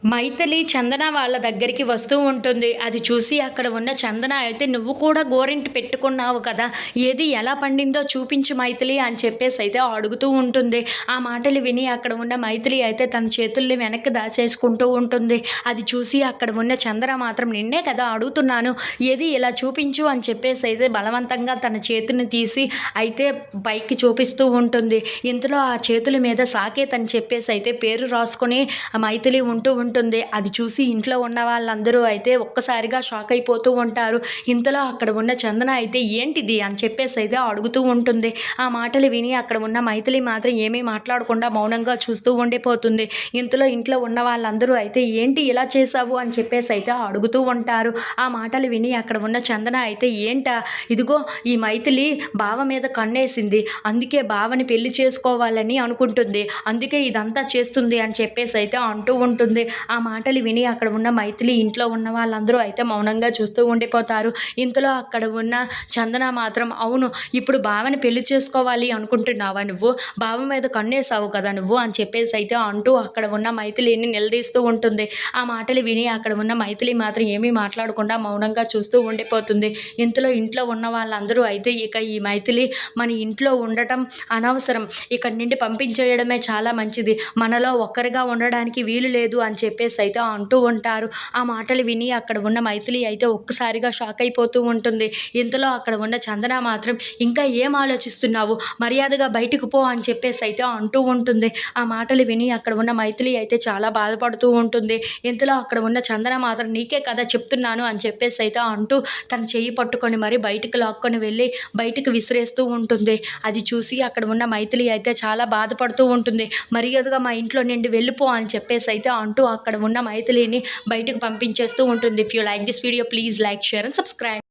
మైథిలి చందన వాళ్ళ దగ్గరికి వస్తూ ఉంటుంది. అది చూసి అక్కడ ఉన్న చందన అయితే "నువ్వు కూడా గోరింట పెట్టుకున్నావు కదా! ఏది ఎలా పండిందో చూపించు మైథిలి" అని చెప్పేసి అయితే అడుగుతూ ఉంటుంది. ఆ మాటలు విని అక్కడ ఉన్న మైథిలి అయితే తన చేతుల్ని వెనక్కి దాచేసుకుంటూ ఉంటుంది. అది చూసి అక్కడ ఉన్న చందన మాత్రం "నిన్నే కదా అడుగుతున్నాను. ఏది ఇలా చూపించు" అని చెప్పేసి అయితే బలవంతంగా తన చేతిని తీసి అయితే పైకి చూపిస్తూ ఉంటుంది. ఇంతలో ఆ చేతుల మీద సాకేత్ అని చెప్పేసి అయితే పేరు రాసుకొని మైథిలి ఉంటూ ఉంటుంది. అది చూసి ఇంట్లో ఉన్న వాళ్ళందరూ అయితే ఒక్కసారిగా షాక్ అయిపోతూ ఉంటారు. ఇంతలో అక్కడ ఉన్న చందన అయితే ఏంటిది అని చెప్పేసి అయితే అడుగుతూ ఉంటుంది. ఆ మాటలు విని అక్కడ ఉన్న మైథిలి మాత్రం ఏమీ మాట్లాడకుండా మౌనంగా చూస్తూ ఉండిపోతుంది. ఇంతలో ఇంట్లో ఉన్న వాళ్ళందరూ అయితే ఏంటి ఇలా చేశావు అని చెప్పేసి అయితే అడుగుతూ ఉంటారు. ఆ మాటలు విని అక్కడ ఉన్న చందన అయితే ఏంటా, ఇదిగో ఈ మైథిలి బావ మీద కన్నేసింది, అందుకే బావని పెళ్లి చేసుకోవాలని అనుకుంటుంది, అందుకే ఇదంతా చేస్తుంది అని చెప్పేసి అయితే అంటూ ఉంటుంది. ఆ మాటలు విని అక్కడ ఉన్న మైథిలి ఇంట్లో ఉన్న వాళ్ళందరూ అయితే మౌనంగా చూస్తూ ఉండిపోతారు. ఇంతలో అక్కడ ఉన్న చందన మాత్రం అవును, ఇప్పుడు బావని పెళ్లి చేసుకోవాలి అనుకుంటున్నావా నువ్వు, బావ మీద కన్నేసావు కదా నువ్వు అని చెప్పేసి అయితే అంటూ అక్కడ ఉన్న మైథిలిని నిలదీస్తూ ఉంటుంది. ఆ మాటలు విని అక్కడ ఉన్న మైథిలి మాత్రం ఏమీ మాట్లాడకుండా మౌనంగా చూస్తూ ఉండిపోతుంది. ఇంతలో ఇంట్లో ఉన్న వాళ్ళందరూ అయితే ఇక ఈ మైథిలి మన ఇంట్లో ఉండటం అనవసరం, ఇక్కడి నుండి పంపించేయడమే చాలా మంచిది, మనలో ఒక్కరిగా ఉండడానికి వీలు లేదు అని చెప్పేసి అయితే అంటూ ఉంటారు. ఆ మాటలు విని అక్కడ ఉన్న మైథిలి అయితే ఒక్కసారిగా షాక్ అయిపోతూ ఉంటుంది. ఇంతలో అక్కడ ఉన్న చందన మాత్రం ఇంకా ఏం ఆలోచిస్తున్నావు, మర్యాదగా బయటకు పో అని చెప్పేసి అయితే అంటూ ఉంటుంది. ఆ మాటలు విని అక్కడ ఉన్న మైథిలి అయితే చాలా బాధపడుతూ ఉంటుంది. ఇంతలో అక్కడ ఉన్న చందన మాత్రం నీకే కదా చెప్తున్నాను అని చెప్పేసి అయితే అంటూ తన చెయ్యి పట్టుకొని మరి బయటకు లాక్కొని వెళ్ళి బయటకు విసిరేస్తూ ఉంటుంది. అది చూసి అక్కడ ఉన్న మైథిలి అయితే చాలా బాధపడుతూ ఉంటుంది. మర్యాదగా మా ఇంట్లో నుండి వెళ్ళిపో అని చెప్పేసి అయితే అంటూ అక్కడ ఉన్న మైథిలిని బయటకు పంపించేస్తూ ఉంటుంది. If you like this video please like, share and subscribe.